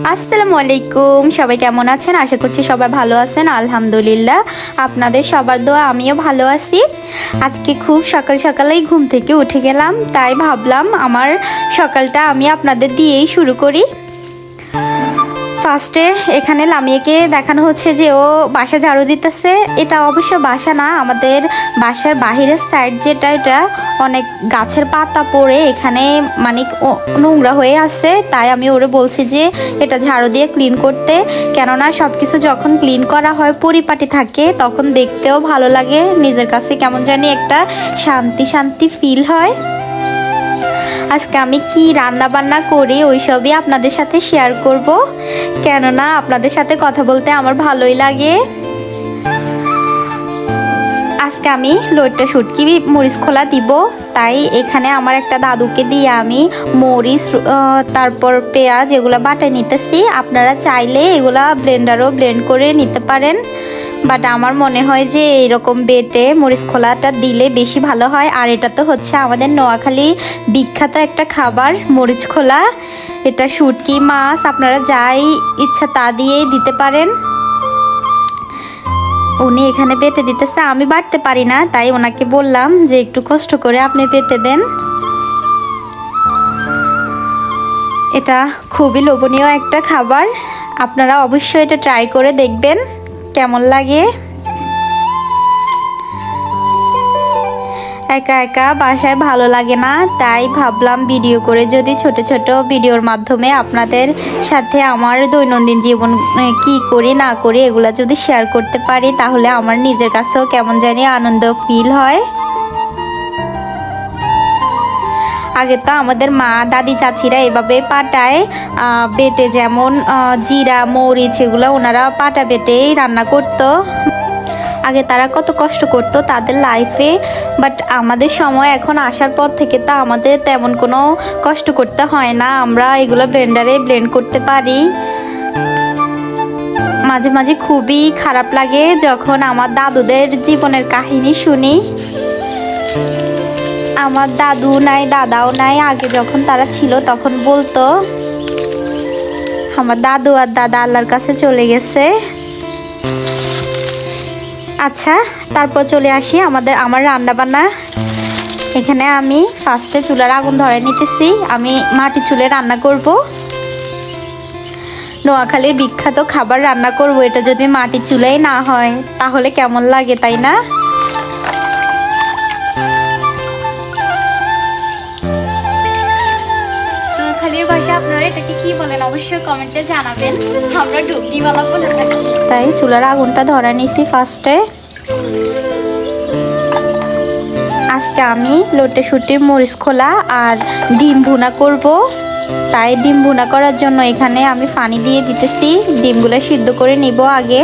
আসসালামু আলাইকুম, সবাই কেমন আছেন? আশা করছি সবাই ভালো আছেন। আলহামদুলিল্লাহ, আপনাদের সবার দোয়া আমিও ভালো আছি। আজকে খুব সকাল সকালেই ঘুম থেকে উঠে গেলাম, তাই ভাবলাম আমার সকালটা আমি আপনাদের দিয়েই শুরু করি। ফার্স্টে এখানে লামিয়াকে দেখানো হচ্ছে যে ও বাসা ঝাড়ু দিতেছে। এটা অবশ্য বাসা না, আমাদের বাসার বাহিরের সাইড যেটা, এটা অনেক গাছের পাতা পড়ে এখানে মানে নোংরা হয়ে আসছে। তাই আমি ওরে বলছি যে এটা ঝাড়ু দিয়ে ক্লিন করতে, কেননা সব কিছু যখন ক্লিন করা হয় পরিপাটি থাকে তখন দেখতেও ভালো লাগে, নিজের কাছে কেমন জানি একটা শান্তি শান্তি ফিল হয়। আজকে আমি কি রান্না বান্না করি ওইসবই আপনাদের সাথে শেয়ার করব, কেননা আপনাদের সাথে কথা বলতে আমার ভালোই লাগে। আজকে আমি লোটটা শুটকি মরিচ খোলা দিব, তাই এখানে আমার একটা দাদুকে দিয়ে আমি মরিচ তারপর পেঁয়াজ এগুলো বাটায় নিতেছি। আপনারা চাইলে এগুলা ব্লেন্ডারও ব্লেন্ড করে নিতে পারেন, বাট আমার মনে হয় যে এইরকম বেটে মরিচ খোলাটা দিলে বেশি ভালো হয়। আর এটা তো হচ্ছে আমাদের নোয়াখালী বিখ্যাত একটা খাবার মরিচ খোলা। এটা শুটকি মাছ আপনারা যাই ইচ্ছা তা দিয়েই দিতে পারেন। উনি এখানে বেটে দিতেছে, আমি বাটতে পারি না, তাই ওনাকে বললাম যে একটু কষ্ট করে আপনি বেটে দেন। এটা খুবই লোভনীয় একটা খাবার, আপনারা অবশ্যই এটা ট্রাই করে দেখবেন কেমন লাগে। একা একা বাসায় ভালো লাগে না, তাই ভাবলাম ভিডিও করে যদি ছোট ছোট ভিডিওর মাধ্যমে আপনাদের সাথে আমার দৈনন্দিন জীবন কি করি না করি এগুলা যদি শেয়ার করতে পারি, তাহলে আমার নিজের কাছেও কেমন জানি আনন্দ ফিল হয়। আগে তো আমাদের মা দাদি চাচিরা এভাবে পাটায় বেটে, যেমন জিরা মরিচ এগুলো ওনারা পাটা বেটেই রান্না করতো। আগে তারা কত কষ্ট করতো তাদের লাইফে, বাট আমাদের সময় এখন আসার পর থেকে তো আমাদের তেমন কোনো কষ্ট করতে হয় না, আমরা এগুলো ব্লেন্ডারে ব্লেন্ড করতে পারি। মাঝে মাঝে খুবই খারাপ লাগে যখন আমার দাদুদের জীবনের কাহিনী শুনি। আমার দাদু নাই দাদাও নাই, আগে যখন তারা ছিল তখন বলতো আমার দাদু আর দাদা আল্লাহর কাছে চলে গেছে। আচ্ছা, তারপর চলে আসি আমার রান্না বান্না। এখানে আমি ফার্স্টে চুলার আগুন ধরে নিতেছি, আমি মাটি চুলে রান্না করব। নোয়াখালীর বিখ্যাত খাবার রান্না করব, এটা যদি মাটি চুলাই না হয় তাহলে কেমন লাগে, তাই না? নোয়াখালীর ভাষা আপনারা এটাকে কি বলেন অবশ্যই কমেন্টে জানাবেন, আমরা ডুবনিওয়ালা বলে থাকি। তাই চুলার আগুনটা ধরে নিছি ফার্স্টে। আজকে আমি লোটে শুটির মরিচ খোলা আর ডিম ভুনা করব, তাই ডিম ভুনা করার জন্য এখানে আমি পানি দিয়ে দিতেছি। ডিমগুলো সিদ্ধ করে নিব আগে।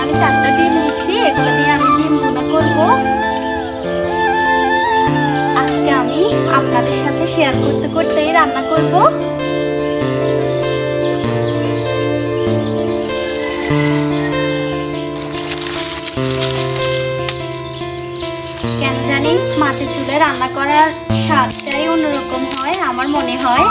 আমি 4টা ডিম দিচ্ছি, এগুলো দিয়ে আমি ডিম ভুনা করব। আজকে আমি আপনাদের সাথে শেয়ার করতে করতেই রান্না করব। কেন জানি মাটির চুলে রান্না করার স্বাদটাই অন্যরকম হয় আমার মনে হয়।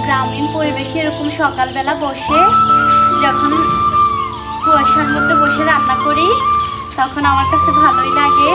গ্রামীণ পরিবেশে এরকম সকালবেলা বসে যখন কুয়াশার মধ্যে বসে রান্না করি তখন আমার কাছে ভালোই লাগে।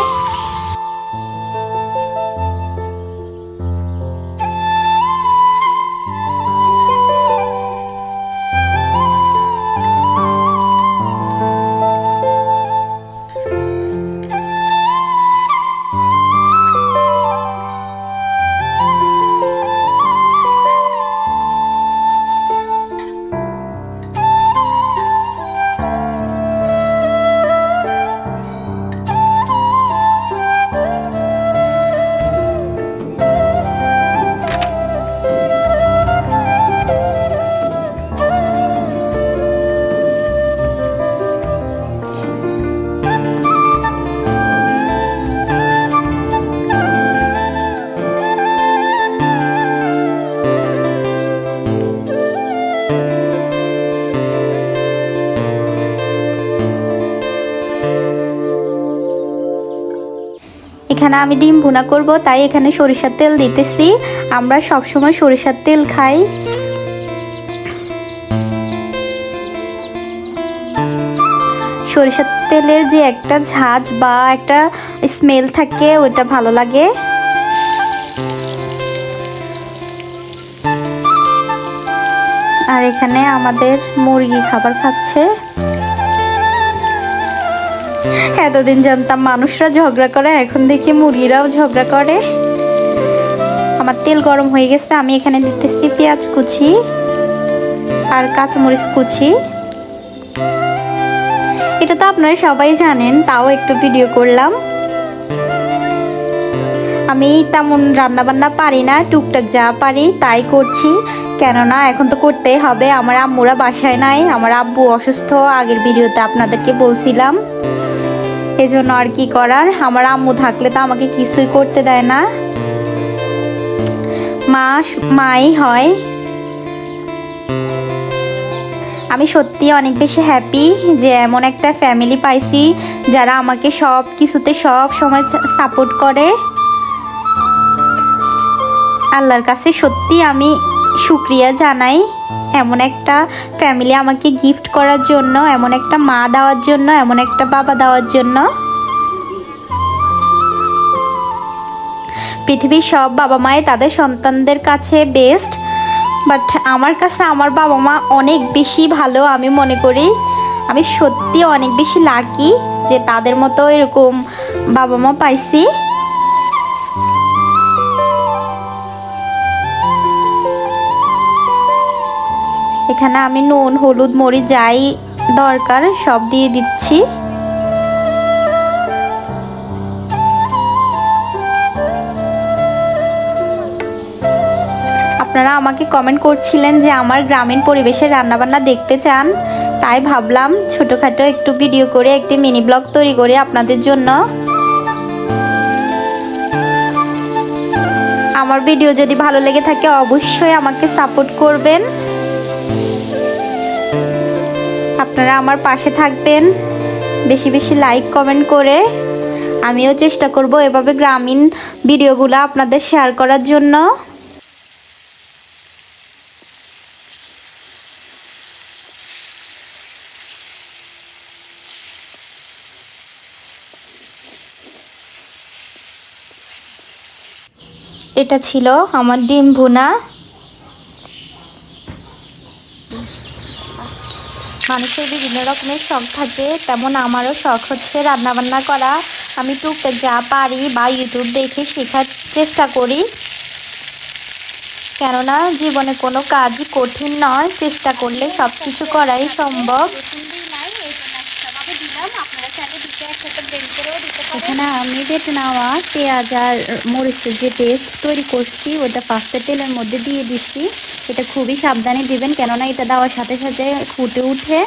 এখানে আমি ডিম ভুনা করব, তাই এখানে সরিষার তেল দিতেছি। আমরা সব সময় সরিষার তেল খাই। সরিষার তেলের যে একটা ঝাঁজ বা একটা স্মেল থাকে, ওইটা ভালো লাগে। আর এখানে আমাদের মুরগি খাবার খাচ্ছে। এতদিন জানতাম মানুষরা ঝগড়া করে, এখন দেখি মুরগিরাও ঝগড়া করে। আমার তেল গরম হয়ে গেছে, আমি এখানে দিতেছি পেঁয়াজ কুচি আর কাঁচামরিচ কুচি। এটা তো আপনারা সবাই জানেন, তাও একটু ভিডিও করলাম। আমি তেমন রান্না বান্না পারি না, টুকটাক যা পারি তাই করছি, কেননা এখন তো করতেই হবে। আমার আম্মুরা বাসায় নাই, আমার আব্বু অসুস্থ, আগের ভিডিওতে আপনাদেরকে বলছিলাম। এজন্য আর কি করার, আমার আম্মু থাকলে তো আমাকে কিছুই করতে দেয় না, মাই হয়। আমি সত্যি অনেক বেশি হ্যাপি যে এমন একটা ফ্যামিলি পাইছি যারা আমাকে সব কিছুতে সব সময় সাপোর্ট করে। আল্লাহর কাছে সত্যি আমি শুকরিয়া জানাই এমন একটা ফ্যামিলি আমাকে গিফট করার জন্য, এমন একটা মা দেওয়ার জন্য, এমন একটা বাবা দেওয়ার জন্য। পৃথিবীর সব বাবা মাই তাদের সন্তানদের কাছে বেস্ট, বাট আমার কাছে আমার বাবা মা অনেক বেশি ভালো আমি মনে করি। আমি সত্যি অনেক বেশি লাকি যে তাদের মতো এরকম বাবা মা পাইছি। এখানে আমি নুন, হলুদ, মরিচ যাই দরকার সব দিয়ে দিচ্ছি। আপনারা আমাকে কমেন্ট করছিলেন যে আমার গ্রামীণ পরিবেশের রান্নাবান্না দেখতে চান, তাই ভাবলাম ছোটোখাটো একটু ভিডিও করে একটি মিনি ব্লগ তৈরি করে আপনাদের জন্য। আমার ভিডিও যদি ভালো লেগে থাকে অবশ্যই আমাকে সাপোর্ট করবেন, আপনারা আমার পাশে থাকবেন বেশি বেশি লাইক কমেন্ট করে। আমিও চেষ্টা করব এভাবে গ্রামীণ ভিডিওগুলো আপনাদের শেয়ার করার জন্য। এটা ছিল আমার ডিম ভুনা। মানুষের বিভিন্ন রকমের শখ থাকে, তেমন আমারও শখ হচ্ছে রান্নাবান্না করা। আমি টুকটাক যা পারি বা ইউটিউব দেখে শেখার চেষ্টা করি, কেননা জীবনে কোনো কাজই কঠিন নয়, চেষ্টা করলে সব কিছু করাই সম্ভব। এখানে আমি বেটে নেওয়া পেঁয়াজ আর মরিচের যে পেস্ট তৈরি করছি ওটা ফার্স্টে তেলের মধ্যে দিয়ে দিচ্ছি। এটা খুবই সাবধানে দিবেন, কেননা এটা দেওয়ার সাথে সাথে ফুটে উঠে।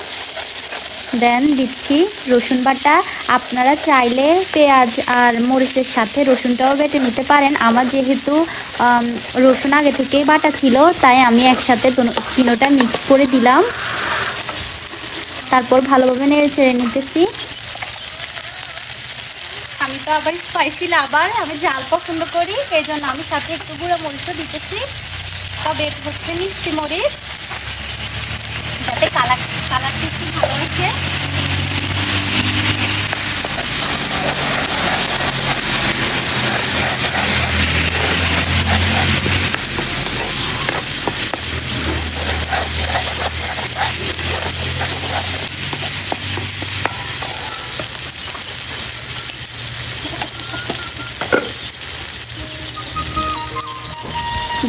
দেন দিচ্ছি রসুন বাটা। আপনারা চাইলে পেঁয়াজ আর মরিচের সাথে রসুনটাও বেটে নিতে পারেন। আমার যেহেতু রসুন আগে থেকেই বাটা ছিল, তাই আমি একসাথে তিনোটা মিক্স করে দিলাম। তারপর ভালোভাবে নেড়ে ছেড়ে নিতেছি। আমি তো আবার স্পাইসি লাভার, আমি ঝাল পছন্দ করি, এই জন্য আমি সাথে একটু গুঁড়ো মরিচও দিতেছি। তবে এটা হচ্ছে মিষ্টি মরিচ, যাতে কালারটা একটু ভালো আসে।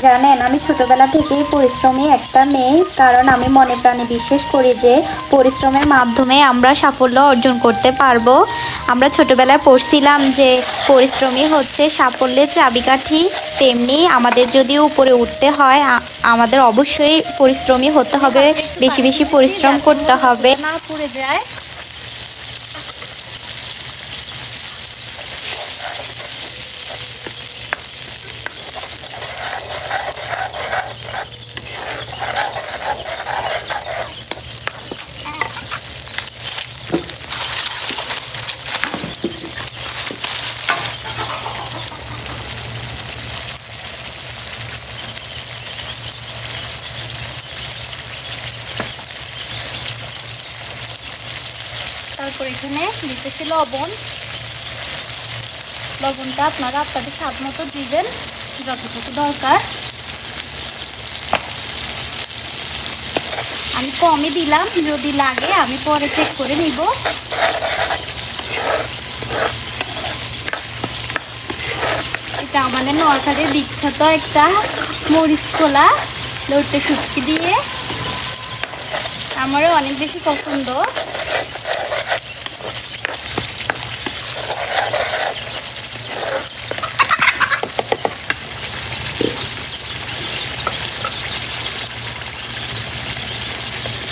জানেন, আমি ছোটবেলা থেকেই পরিশ্রমী একটা মেয়ে, কারণ আমি মনে প্রাণে বিশ্বাস করি যে পরিশ্রমের মাধ্যমে আমরা সাফল্য অর্জন করতে পারবো। আমরা ছোটবেলায় পড়ছিলাম যে পরিশ্রমী হচ্ছে সাফল্যের চাবিকাঠি, তেমনি আমাদের যদি উপরে উঠতে হয় আমাদের অবশ্যই পরিশ্রমী হতে হবে, বেশি বেশি পরিশ্রম করতে হবে। না পুড়ে যায়। তারপর এখানে দিতেছি লবণ। লবণটা আপনারা আপনাদের স্বাদ মতো দিবেন, যতটুকু দরকার। আমি কমই দিলাম, যদি লাগে আমি পরে চেক করে নিব। এটা আমাদের নোয়াখালীর বিখ্যাত একটা মরিচ খোলা লইট্টা শুটকি দিয়ে, আমারও অনেক বেশি পছন্দ।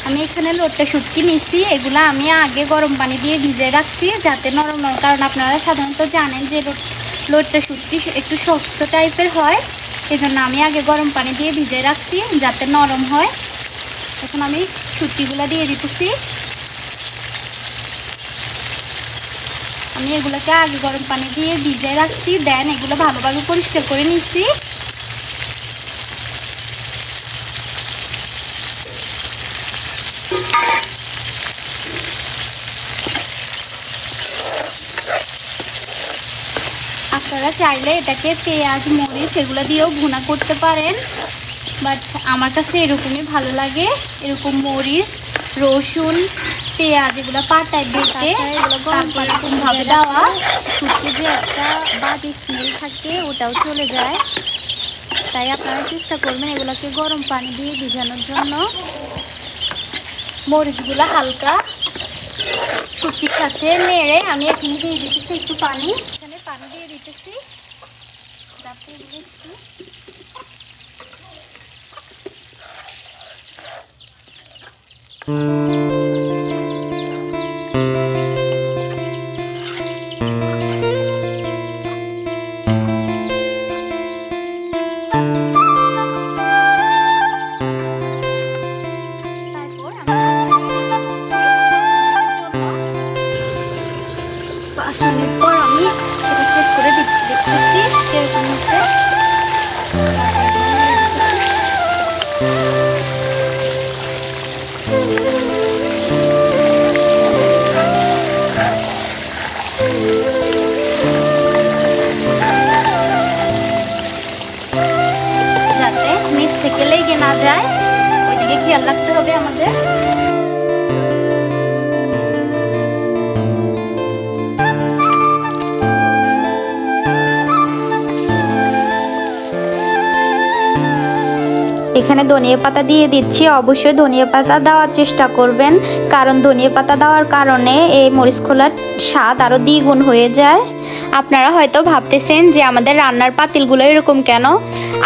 আমি এখানে লইট্টা শুটকি নিছি, এগুলা আমি আগে গরম পানি দিয়ে ভিজে রাখছি যাতে নরম নরম, কারণ আপনারা সাধারণত জানেন যে লইট্টা শুটকি একটু শক্ত টাইপের হয়, এজন্য আমি আগে গরম পানি দিয়ে ভিজে রাখছি যাতে নরম হয়। এখন আমি শুটকিগুলো দিয়ে দিতেছি। আমি এগুলোকে আগে গরম পানি দিয়ে ভিজে রাখছি, দেন এগুলো ভালোভাবে পরিষ্কার করে নিচ্ছি। আপনারা চাইলে এটাকে পেঁয়াজ মরিচ এগুলো দিয়েও ভুনা করতে পারেন, বাট আমার কাছে এরকমই ভালো লাগে। এরকম মরিচ রসুন পেঁয়াজ এগুলো পাটায় বেটে তারপর এরকমভাবে দেওয়া, শুটকি যে একটা বাদ স্মেল থাকে ওটাও চলে যায়। তাই আপনারা চেষ্টা করবেন এগুলোকে গরম পানি দিয়ে ভিজানোর জন্য। মরিচগুলো হালকা শুটকির সাথে নেড়ে আমি এখানে দিয়ে দিতেছি একটু পানি, এখানে পানি দিয়ে দিতেছি যাতে এগুলো একটু মিনিট পর আমি এটা চেক করে দেখতেছি কিরকম হচ্ছে। যাতে নিচ থেকে লেগে না যায় ওইদিকে খেয়াল রাখতে হবে আমাদের। এখানে ধনিয়া পাতা দিয়ে দিচ্ছি, অবশ্যই ধনিয়া পাতা দেওয়ার চেষ্টা করবেন, কারণ ধনিয়া পাতা দেওয়ার কারণে এই মরিচ খোলার স্বাদ আরও দ্বিগুণ হয়ে যায়। আপনারা হয়তো ভাবতেছেন যে আমাদের রান্নার পাতিলগুলো এরকম কেন,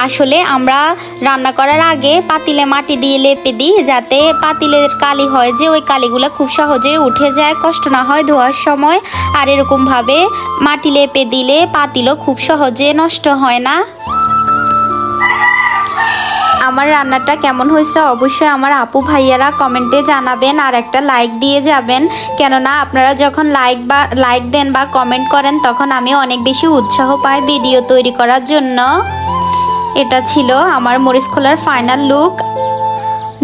আসলে আমরা রান্না করার আগে পাতিলে মাটি দিয়ে লেপে দিই যাতে পাতিলের কালি হয় যে ওই কালিগুলো খুব সহজেই উঠে যায়, কষ্ট না হয় ধোয়ার সময়। আর এরকমভাবে মাটি লেপে দিলে পাতিলও খুব সহজে নষ্ট হয় না। আমার রান্নাটা কেমন হয়েছে অবশ্যই আমার আপু ভাইয়ারা কমেন্টে জানাবেন, আর একটা লাইক দিয়ে যাবেন, কেননা আপনারা যখন লাইক দেন বা কমেন্ট করেন তখন আমি অনেক বেশি উৎসাহ পাই ভিডিও তৈরি করার জন্য। এটা ছিল আমার মরিচ খোলার ফাইনাল লুক,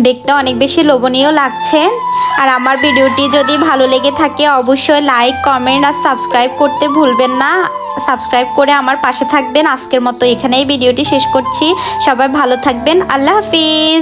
দেখতে অনেক বেশি লোভনীয় লাগছে। আর আমার ভিডিওটি যদি ভালো লেগে থাকে অবশ্যই লাইক কমেন্ট আর সাবস্ক্রাইব করতে ভুলবেন না। সাবস্ক্রাইব করে আমার পাশে থাকবেন। আজকের মতো এখানেই ভিডিওটি শেষ করছি। সবাই ভালো থাকবেন। আল্লাহ হাফিজ।